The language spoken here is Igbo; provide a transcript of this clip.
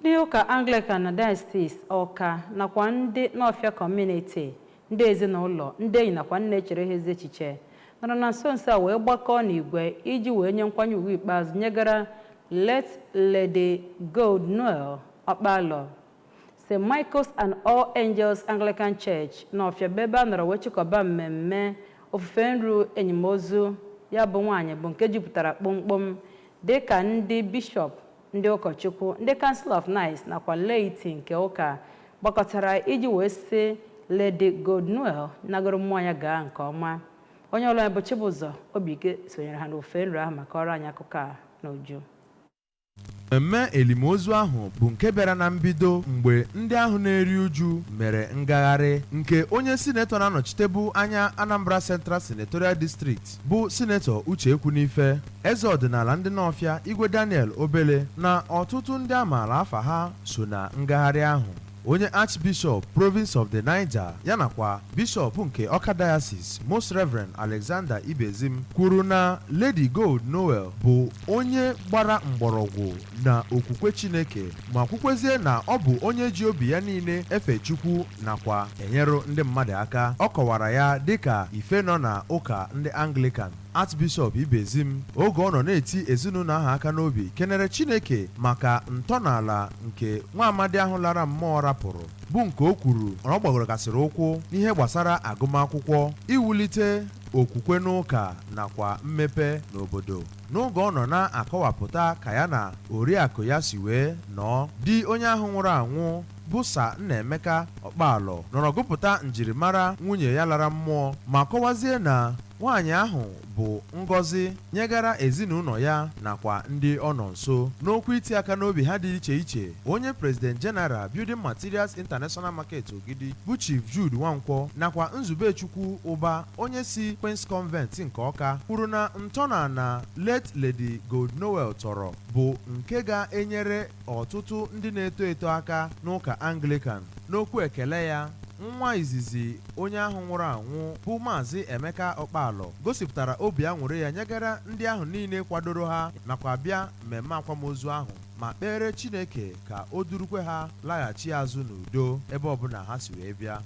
Ndị ụka Anglican na Diocese Ọka nakwa ndị Nọfịa Community, ndị ezinụlọ, ndị enyi nakwa nne echere ha ezi echiche nọrọ na nso nso a wee gbakọọ n'igwe iji wee nye nkwanye ugwu ikpeazụ nyegara late Lady Gold-Noel Okpalo. St. Michael's and All Angels Anglican Church Nọfịa bụ ebe a nọrọ wee chịkọba mmemme ofufe nru enyimozu ya bụ nwaanyị bụ nke jupụtara kpọmkpọm dịka ndị bishọp, ndị ụkọchukwu, ndị Council of Knights nakwa laity nke ụka gbakọtara iji wee sị Lady Gold-Noel nagoro mmụọ ya gaa nke ọma. Onye ọlụ bụ Chibụzọ Obike sonyere ha n'ofe nru ahụ maka ọrụ anyị akụkọ a n'uju. Mmemme elimozu ahụ bụ nke bịara na mbido mgbe ndị ahụ na-eri uju mere ngagharị nke onye sinetọ na-anọchitebu anya Anambra Central Senatorial District bụ sinetọ Uche Ekwunife, eze ọdịnala ndị Nọfịa Igwe Daniel Obele na ọtụtụ ndị amaala afa ha so na ngagharị ahụ. Onye Archbishop Province of the Niger yanakwa Bishop nke Ọka Diocese Most Reverend Alexander Ibezim kwuru na Lady Gold-Noel bụ onye gbara mgbọrọgwụ na okwukwe Chineke ma kwukwezie na ọ bụ onye ji obi ya niile efe Chukwu nakwa enyerụ ndị mmadụ aka. Ọ kọwara ya dịka ife nọ na ụka ndị Anglican. Archbishop Ibezim oge ọ nọ na-eti ezinụlọ ahụ aka n'obi kenere Chineke maka ntọala nke nwa amadi ahụ lara mmụọ rapụrụ bụ nke o kwuru ọ gbagorogasịrị ụkwụ n'ihe gbasara agụmakwụkwọ, iwulite okwukwe n'ụka nakwa mmepe n'obodo. N'oge ọ nọ na-akọwapụta ka ya na Oriaku ya si wee nọọ, di onye ahụ nwụrụ anwụ bụ Sa Nnaemeka Okpalo nọrọ gụpụta njirimara nwunye ya lara mmụọ ma kọwazie na nwaanyị ahụ bụ ngọzi nyegara ezinụlọ ya nakwa ndị ọ nọ nso. N'okwu iti aka n'obi ha dị iche iche, onye President General Building Materials International Market Ogidi bụ Chief Jude Nwankwọ nakwa Nzubechukwu Ụba onye si Queen's Convent nke Ọka kwuru na ntọala na late Lady Gold-Noel tọrọ bụ nke ga-enyere ọtụtụ ndị na-eto eto aka n'ụka Anglican. N'okwu ekele ya, nwa izizi onye ahụ nwụrụ anwụ bụ Maazị Emeka Okpalo gosipụtara obi aṅụrị ya nyegara ndị ahụ niile kwadoro ha nakwa bịa mmemme akwamozu ahụ ma kpere Chineke ka o durukwe ha laghachi azụ n'udo ebe ọbụla ha si wee bịa.